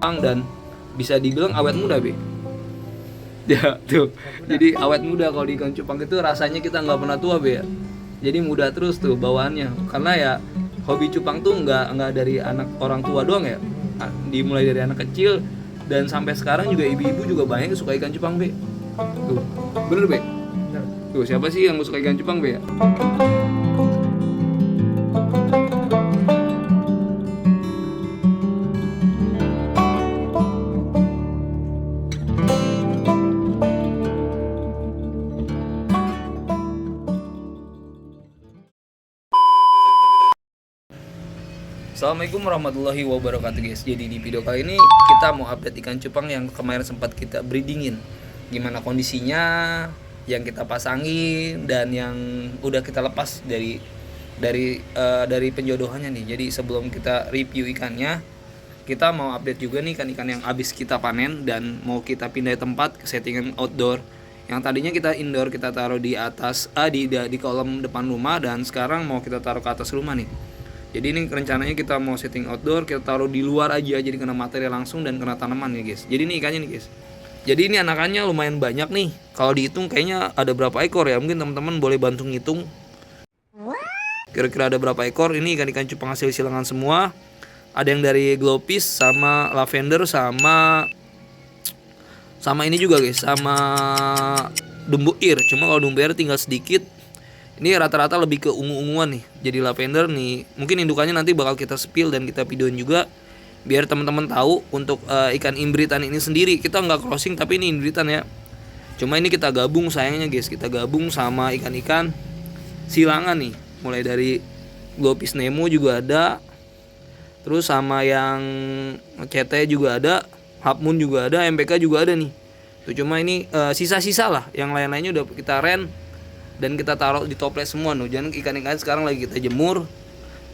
dan bisa dibilang awet muda be. Ya tuh, jadi awet muda kalau di ikan cupang itu rasanya kita nggak pernah tua be ya. Jadi muda terus tuh bawaannya, karena ya hobi cupang tuh nggak dari anak orang tua doang ya, dimulai dari anak kecil dan sampai sekarang juga ibu-ibu juga banyak yang suka ikan cupang be. Tuh, bener be? Tuh siapa sih yang suka ikan cupang be ya? Assalamualaikum warahmatullahi wabarakatuh guys. Jadi di video kali ini kita mau update ikan cupang yang kemarin sempat kita breedingin. Gimana kondisinya, yang kita pasangin dan yang udah kita lepas dari penjodohannya nih. Jadi sebelum kita review ikannya, kita mau update juga nih ikan-ikan yang habis kita panen dan mau kita pindah tempat ke settingan outdoor. Yang tadinya kita indoor, kita taruh di atas di kolam depan rumah, dan sekarang mau kita taruh ke atas rumah nih. Jadi ini rencananya kita mau setting outdoor, kita taruh di luar aja, jadi kena materi langsung dan kena tanaman ya guys. Jadi ini ikannya nih guys. Jadi ini anakannya lumayan banyak nih. Kalau dihitung kayaknya ada berapa ekor ya? Mungkin teman-teman boleh bantu ngitung. Kira-kira ada berapa ekor? Ini ikan-ikan cupang hasil silangan semua. Ada yang dari glowfish sama lavender sama ini juga guys, sama dumbu air. Cuma kalau dumbu air tinggal sedikit. Ini rata-rata lebih ke ungu-unguan nih. Jadi lavender nih, mungkin indukannya nanti bakal kita spill dan kita videoin juga biar teman-teman tahu. Untuk ikan imbritan ini sendiri kita nggak crossing, tapi ini imbritan ya. Cuma ini kita gabung sayangnya guys, kita gabung sama ikan-ikan silangan nih. Mulai dari glowfish Nemo juga ada, terus sama yang CT juga ada, half moon juga ada, MPK juga ada nih. Tuh cuma ini sisa-sisa lah, yang lain-lainnya udah kita rent dan kita taruh di toples semua tuh. Jangan ikan-ikan sekarang lagi kita jemur,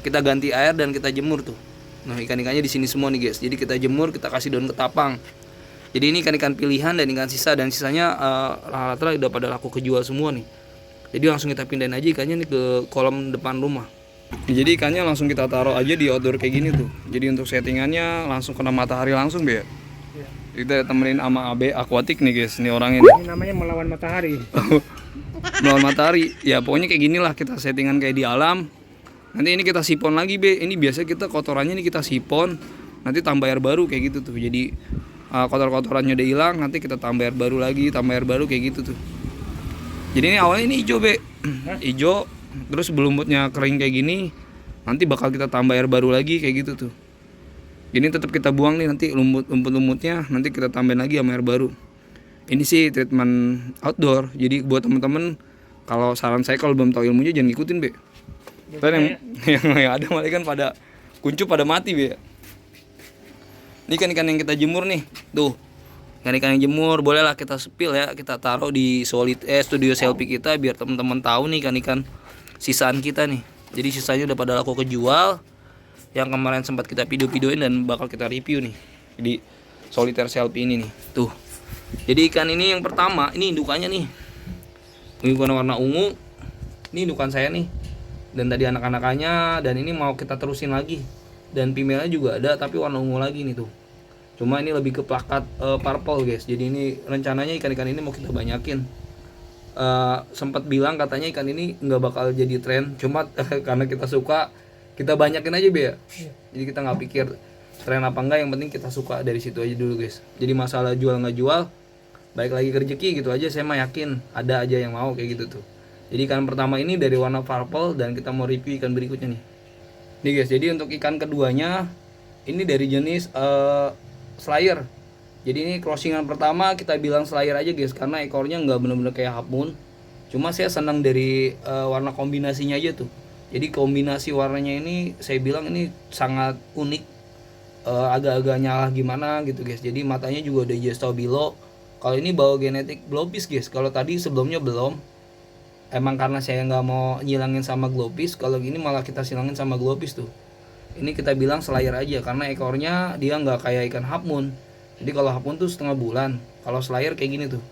kita ganti air dan kita jemur tuh. Nah ikan-ikannya di sini semua nih guys. Jadi kita jemur, kita kasih daun ketapang. Jadi ini ikan-ikan pilihan dan ikan sisa, dan sisanya rata-rata udah pada laku kejual semua nih. Jadi langsung kita pindahin aja ikannya nih ke kolam depan rumah. Jadi ikannya langsung kita taruh aja di outdoor kayak gini tuh. Jadi untuk settingannya langsung kena matahari langsung be ya. Kita temenin sama AB Aquatic nih guys. Ini orangnya nih. Ini namanya melawan matahari. Melawan matahari ya, pokoknya kayak gini lah kita settingan kayak di alam. Nanti ini kita sipon lagi be. Ini biasa kita kotorannya ini kita sipon, nanti tambah air baru kayak gitu tuh. Jadi kotor-kotorannya udah hilang, nanti kita tambah air baru lagi, tambah air baru kayak gitu tuh. Jadi ini awalnya ini hijau be, hijau, terus belumutnya kering kayak gini, nanti bakal kita tambah air baru lagi kayak gitu tuh. Ini tetap kita buang nih, nanti lumutnya nanti kita tambahin lagi sama air baru. Ini sih treatment outdoor. Jadi buat teman-teman, kalau saran saya kalau belum tahu ilmunya jangan ngikutin be. Karena yang ada malah kan pada kuncup pada mati be. Ini ikan-ikan yang kita jemur nih, tuh ikan-ikan yang jemur bolehlah kita spill ya, kita taruh di studio selfie kita biar teman-teman tahu nih ikan-ikan sisaan kita nih. Jadi sisanya udah pada laku kejual, yang kemarin sempat kita video-videoin dan bakal kita review nih di solitaire selfie ini nih tuh. Jadi ikan ini yang pertama, ini indukannya nih. Ini warna ungu. Ini indukan saya nih. Dan tadi anak-anakannya, dan ini mau kita terusin lagi. Dan female-nya juga ada tapi warna ungu lagi nih tuh. Cuma ini lebih ke plakat purple guys. Jadi ini rencananya ikan-ikan ini mau kita banyakin. Sempat bilang katanya ikan ini nggak bakal jadi tren. Cuma karena kita suka, kita banyakin aja be ya. Jadi kita nggak pikir tren apa enggak, yang penting kita suka, dari situ aja dulu guys. Jadi masalah jual nggak jual, baik lagi ke rezeki gitu aja. Saya mah yakin ada aja yang mau kayak gitu tuh. Jadi ikan pertama ini dari warna purple, dan kita mau review ikan berikutnya nih. Nih guys, jadi untuk ikan keduanya ini dari jenis slayer. Jadi ini crossingan pertama, kita bilang slayer aja guys, karena ekornya nggak bener-bener kayak half moon. Cuma saya senang dari warna kombinasinya aja tuh. Jadi kombinasi warnanya ini saya bilang ini sangat unik. Agak-agak nyala gimana gitu guys. Jadi matanya juga udah hijau stabilo. Kalau ini bawa genetik glowfish guys. Kalau tadi sebelumnya belum. Emang karena saya nggak mau nyilangin sama glowfish. Kalau gini malah kita silangin sama glowfish tuh. Ini kita bilang slayer aja karena ekornya dia nggak kayak ikan half moon. Jadi kalau half moon tuh setengah bulan. Kalau slayer kayak gini tuh.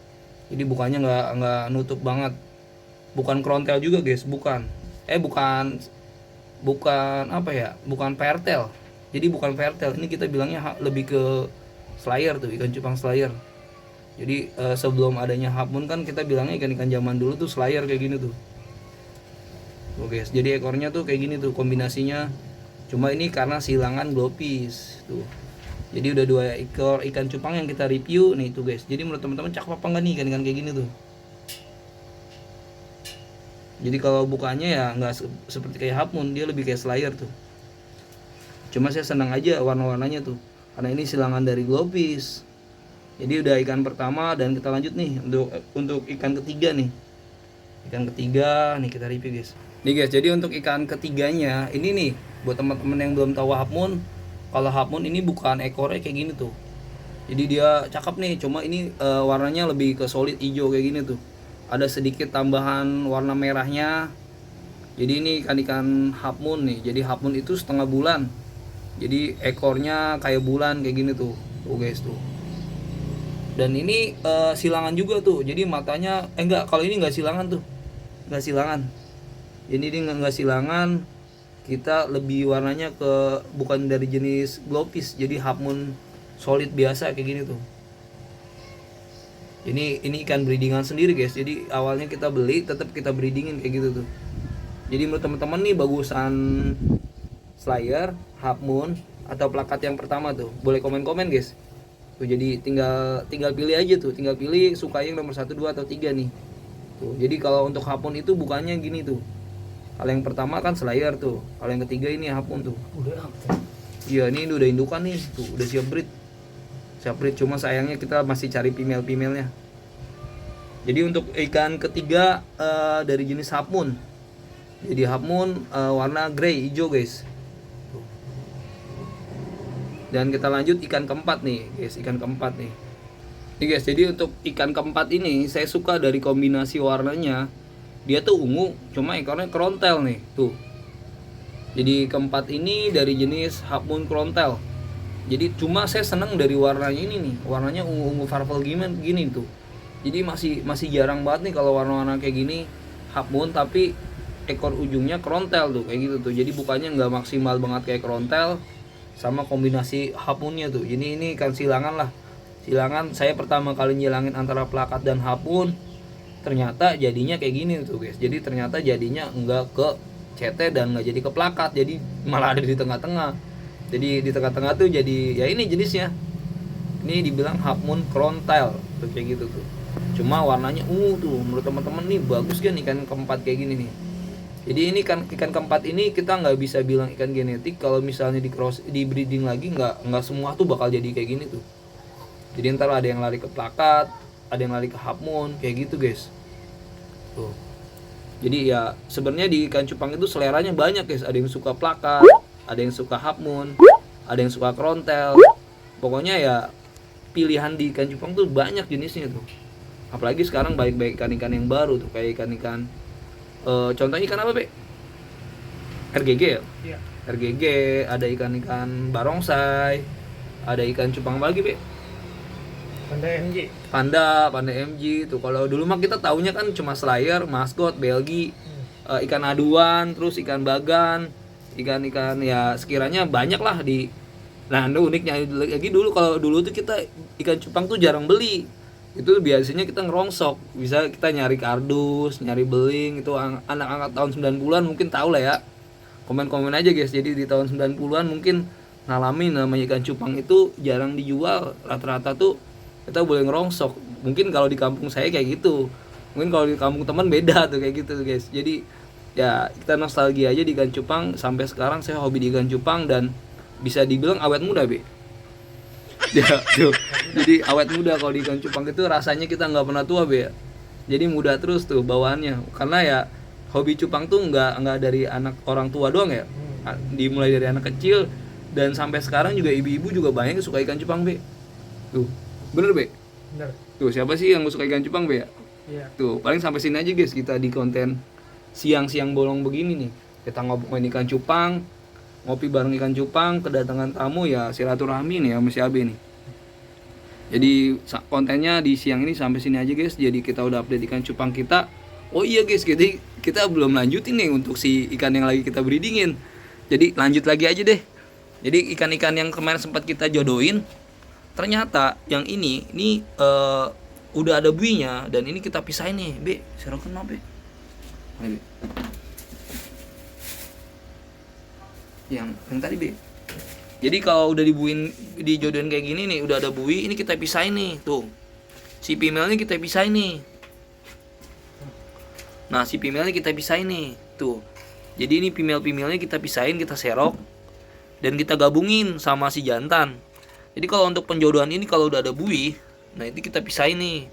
Jadi bukannya nggak nutup banget. Bukan krontel juga guys, bukan apa ya? Bukan pertel. Jadi bukan vertel, ini kita bilangnya lebih ke slayer tuh, ikan cupang slayer. Jadi sebelum adanya half moon kan kita bilangnya ikan-ikan zaman dulu tuh slayer kayak gini tuh. Oke, jadi ekornya tuh kayak gini tuh kombinasinya. Cuma ini karena silangan glowfish tuh. Jadi udah 2 ekor ikan cupang yang kita review nih tuh guys. Jadi menurut teman-teman cakep apa enggak nih ikan-ikan kayak gini tuh? Jadi kalau bukanya ya nggak seperti kayak half moon, dia lebih kayak slayer tuh. Cuma saya senang aja warna-warnanya tuh, karena ini silangan dari glowfish. Jadi udah ikan pertama dan kita lanjut nih untuk ikan ketiga nih. Ikan ketiga nih kita review guys. Nih guys, jadi untuk ikan ketiganya ini nih buat teman-teman yang belum tahu half moon. Kalau half moon ini bukan ekornya kayak gini tuh. Jadi dia cakep nih, cuma ini warnanya lebih ke solid hijau kayak gini tuh. Ada sedikit tambahan warna merahnya. Jadi ini ikan-ikan half moon nih. Jadi half moon itu setengah bulan. Jadi ekornya kayak bulan kayak gini tuh. Tuh guys tuh. Dan ini silangan juga tuh. Jadi matanya enggak, kalau ini enggak silangan tuh. Enggak silangan. Jadi ini enggak silangan. Kita lebih warnanya ke bukan dari jenis glowfish. Jadi half moon solid biasa kayak gini tuh. Ini ikan breedingan sendiri guys. Jadi awalnya kita beli, tetap kita breedingin kayak gitu tuh. Jadi menurut teman-teman nih bagusan slayer, half moon atau plakat yang pertama tuh. Boleh komen-komen guys. Tuh jadi tinggal pilih aja tuh, tinggal pilih suka yang nomor 1, 2 atau 3 nih. Tuh. Jadi kalau untuk half moon itu bukannya gini tuh. Kalau yang pertama kan slayer tuh. Kalau yang ketiga ini half moon tuh. Iya, ini udah indukan nih. Tuh, udah siap breed. Cuma sayangnya kita masih cari female-nya. Jadi untuk ikan ketiga dari jenis half moon. Jadi half moon warna grey hijau guys. Dan kita lanjut ikan keempat nih guys, ikan keempat nih. Nih guys, jadi untuk ikan keempat ini saya suka dari kombinasi warnanya. Dia tuh ungu, cuma ekornya krontel nih, tuh. Jadi keempat ini dari jenis half moon krontel. Jadi cuma saya seneng dari warnanya ini nih, warnanya ungu-ungu purple gini tuh. Jadi masih jarang banget nih kalau warna-warna kayak gini half moon tapi ekor ujungnya krontel tuh kayak gitu tuh. Jadi bukannya nggak maksimal banget kayak krontel sama kombinasi half moonnya tuh. Jadi ini kan silangan lah. Silangan saya pertama kali nyilangin antara plakat dan half moon. Ternyata jadinya kayak gini tuh guys. Jadi ternyata jadinya enggak ke CT dan nggak jadi ke plakat. Jadi malah ada di tengah-tengah. Jadi di tengah-tengah tuh jadi ya ini jenisnya. Ini dibilang half moon krontel tuh kayak gitu tuh. Cuma warnanya tuh menurut teman-teman nih bagus kan ikan keempat kayak gini nih. Jadi ini kan ikan keempat ini kita nggak bisa bilang ikan genetik kalau misalnya di breeding lagi nggak semua tuh bakal jadi kayak gini tuh. Jadi ntar ada yang lari ke plakat, ada yang lari ke half moon kayak gitu guys. Tuh. Jadi ya sebenarnya di ikan cupang itu seleranya banyak guys. Ada yang suka plakat, ada yang suka half moon, ada yang suka krontel. Pokoknya ya pilihan di ikan cupang tuh banyak jenisnya tuh. Apalagi sekarang baik-baik ikan-ikan yang baru tuh kayak ikan-ikan contohnya ikan apa, Be? RGG ya? Iya. RGG, ada ikan-ikan barongsai, ada ikan cupang lagi, Be? Panda MG tuh. Kalau dulu mah kita taunya kan cuma slayer, maskot, belgi, ikan aduan, terus ikan bagan, ikan-ikan ya sekiranya banyak lah di. Nah, uniknya lagi kalau dulu tuh kita ikan cupang tuh jarang beli. Itu biasanya kita ngerongsok, bisa kita nyari kardus, nyari beling, itu anak-anak tahun 90-an mungkin tahu lah ya. Komen-komen aja guys. Jadi di tahun 90-an mungkin ngalamin namanya ikan cupang itu jarang dijual, rata-rata tuh kita boleh ngerongsok. Mungkin kalau di kampung saya kayak gitu. Mungkin kalau di kampung teman beda tuh kayak gitu guys. Jadi ya kita nostalgia aja di ikan cupang. Sampai sekarang saya hobi di ikan cupang dan bisa dibilang awet muda, Be. Ya, tuh. Jadi awet muda kalau di ikan cupang itu rasanya kita nggak pernah tua, Be. Jadi muda terus tuh bawaannya. Karena ya hobi cupang tuh nggak dari anak orang tua doang ya. Dimulai dari anak kecil dan sampai sekarang juga ibu-ibu juga banyak yang suka ikan cupang, Be. Tuh. Bener, Be? Bener. Tuh, siapa sih yang suka ikan cupang, Be? Iya. Tuh, paling sampai sini aja guys kita di konten siang-siang bolong begini nih. Kita ngomongin ikan cupang, ngopi bareng ikan cupang, kedatangan tamu ya silaturahmi nih ya sama si Abe nih. Jadi kontennya di siang ini sampai sini aja guys. Jadi kita udah update ikan cupang kita. Oh iya guys, jadi kita belum lanjutin nih untuk si ikan yang lagi kita breedingin. Jadi lanjut lagi aja deh. Jadi ikan-ikan yang kemarin sempat kita jodohin ternyata yang ini udah ada buinya, dan ini kita pisahin nih, Be. Serokin mah, Be. Ayo, Be. Yang tadi, Be. Jadi kalau udah dijodohin kayak gini nih, udah ada bui, ini kita pisahin nih, tuh. Si female-nya kita pisahin nih. Nah, si female-nya kita pisahin nih, tuh. Jadi ini female-nya kita pisahin, kita serok, dan kita gabungin sama si jantan. Jadi kalau untuk penjodohan ini kalau udah ada bui, nah itu kita pisahin nih,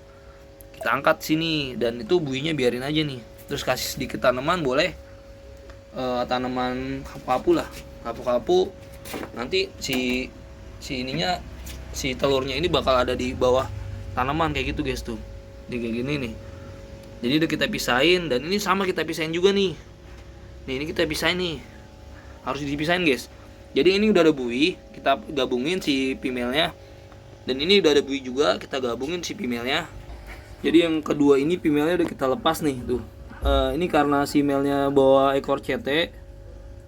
kita angkat sini, dan itu buinya biarin aja nih. Terus kasih sedikit tanaman, boleh tanaman kapu-kapu lah, kapu-kapu. Nanti si ininya, si telurnya ini bakal ada di bawah tanaman kayak gitu guys tuh, di kayak gini nih. Jadi udah kita pisahin, dan ini sama kita pisahin juga nih. Nih ini kita pisahin nih, harus dipisahin guys. Jadi ini udah ada bui, kita gabungin si female-nya. Dan ini udah ada bui juga, kita gabungin si female-nya. Jadi yang kedua ini female-nya udah kita lepas nih tuh. Ini karena si male-nya bawa ekor CT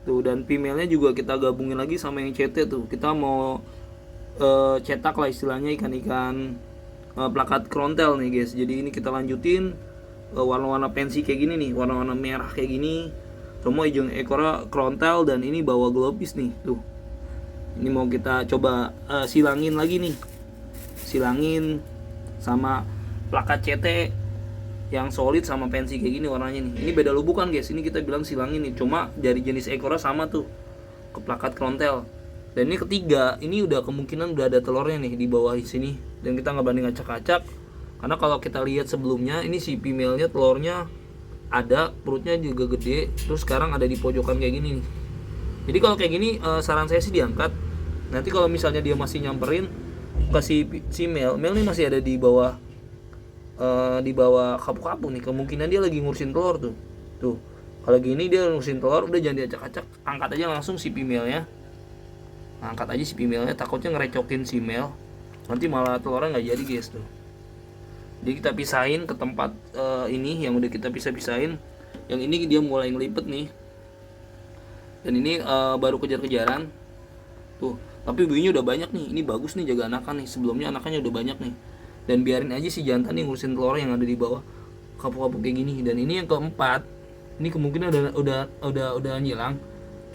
tuh, dan female-nya juga kita gabungin lagi sama yang CT tuh. Kita mau cetak lah istilahnya ikan-ikan plakat krontel nih guys. Jadi ini kita lanjutin warna-warna pensi kayak gini nih, warna-warna merah kayak gini. Semua hijau ekornya krontel, dan ini bawa globis nih tuh. Ini mau kita coba silangin lagi nih, silangin sama plakat CT yang solid sama pensi kayak gini warnanya nih. Ini beda lubukan guys, ini kita bilang silangin nih, cuma dari jenis ekornya sama tuh ke plakat krontel. Dan ini ketiga, ini udah kemungkinan udah ada telurnya nih di bawah sini, dan kita nggak banding acak-acak, karena kalau kita lihat sebelumnya ini si female-nya telurnya ada, perutnya juga gede, terus sekarang ada di pojokan kayak gini nih. Jadi kalau kayak gini saran saya sih diangkat. Nanti kalau misalnya dia masih nyamperin ke si male ini masih ada di bawah kapu-kapu nih, kemungkinan dia lagi ngurusin telur tuh. Tuh. Kalau gini dia ngurusin telur, udah jangan diacak-acak, angkat aja langsung si female-nya. Angkat aja si female-nya, takutnya ngerecokin si male. Nanti malah telurnya nggak jadi guys tuh. Jadi kita pisahin ke tempat ini yang udah kita pisahin. Yang ini dia mulai ngelipet nih. Dan ini baru kejar-kejaran. Tuh, tapi buinya udah banyak nih. Ini bagus nih jaga anakan nih. Sebelumnya anakannya udah banyak nih. Dan biarin aja si jantan nih ngurusin telur yang ada di bawah kapu-kapu kayak gini. Dan ini yang keempat. Ini kemungkinan udah nyilang.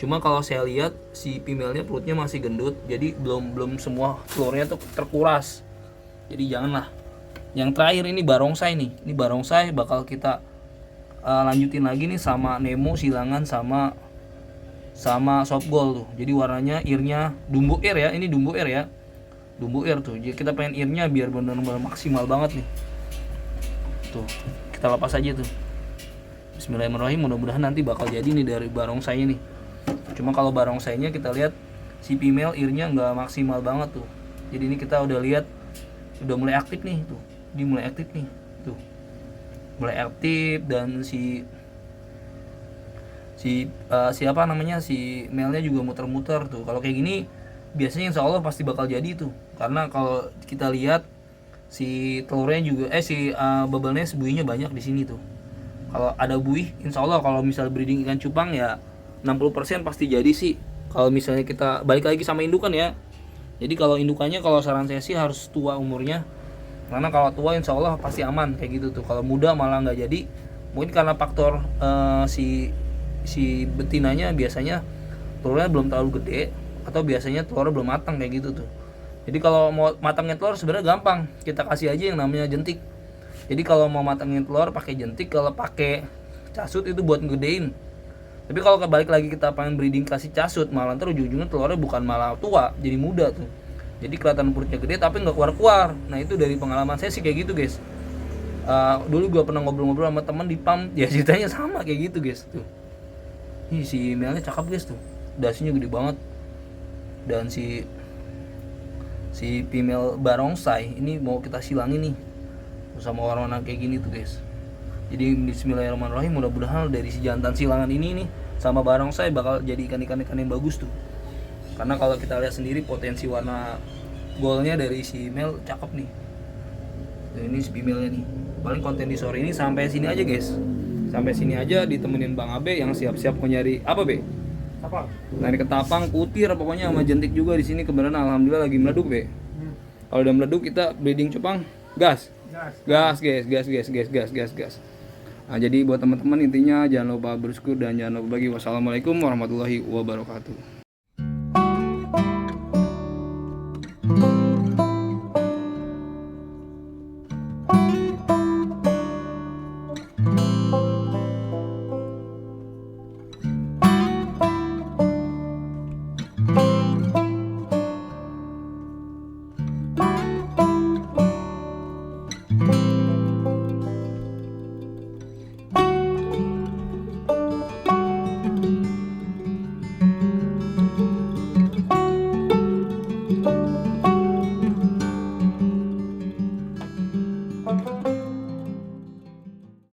Cuma kalau saya lihat si female-nya perutnya masih gendut. Jadi belum semua telurnya tuh terkuras. Jadi janganlah. Yang terakhir ini barongsai nih. Ini barongsai bakal kita lanjutin lagi nih sama Nemo silangan sama soft gold tuh. Jadi warnanya earnya dumbo ear ya. Ini dumbo ear ya. Dumbo ear tuh. Jadi kita pengen earnya biar benar-benar maksimal banget nih. Tuh, kita lepas aja tuh. Bismillahirrahmanirrahim, mudah-mudahan nanti bakal jadi nih dari barongsainya nih. Cuma kalau barongsainya kita lihat si female earnya nggak maksimal banget tuh. Jadi ini kita udah lihat udah mulai aktif nih tuh. Dia mulai aktif nih tuh, mulai aktif, dan si siapa namanya si male-nya juga muter-muter tuh. Kalau kayak gini biasanya insya Allah pasti bakal jadi tuh, karena kalau kita lihat si telurnya juga si bubble nest buinya banyak di sini tuh. Kalau ada buih insya Allah kalau misal breeding ikan cupang ya 60% pasti jadi sih. Kalau misalnya kita balik lagi sama indukan ya. Jadi kalau indukannya, kalau saran saya sih harus tua umurnya. Karena kalau tua insya Allah pasti aman kayak gitu tuh. Kalau muda malah nggak jadi. Mungkin karena faktor si betinanya biasanya telurnya belum terlalu gede, atau biasanya telurnya belum matang kayak gitu tuh. Jadi kalau mau matangnya telur sebenarnya gampang. Kita kasih aja yang namanya jentik. Jadi kalau mau matangin telur pakai jentik, kalau pakai casut itu buat ngegedein. Tapi kalau balik lagi kita pengen breeding kasih casut, malah ntar ujung-ujungnya telurnya bukan malah tua, jadi muda tuh. Jadi kelihatan perutnya gede tapi nggak keluar-keluar. Nah itu dari pengalaman saya sih kayak gitu guys. Dulu gue pernah ngobrol-ngobrol sama teman di PAM, ya ceritanya sama kayak gitu guys tuh. Ih, si male-nya cakep guys tuh, dasinya gede banget. Dan si female barongsai ini mau kita silangin nih sama warna-warna kayak gini tuh guys. Jadi bismillahirrahmanirrahim, mudah-mudahan dari si jantan silangan ini nih sama barongsai bakal jadi ikan-ikan yang bagus tuh. Karena kalau kita lihat sendiri potensi warna goldnya dari si male cakep nih. Dan ini si female-nya nih. Paling konten di sore ini sampai sini aja guys. Sampai sini aja ditemenin Bang Abe yang siap-siap mau nyari apa Be? Apa? Nyari ketapang, kutir, pokoknya sama jentik juga di sini kebenaran alhamdulillah lagi meleduk Be. Kalau udah meleduk kita bleeding cupang, gas. Gas, gas. Nah, jadi buat teman-teman intinya jangan lupa bersyukur dan jangan lupa bagi. Wassalamualaikum warahmatullahi wabarakatuh.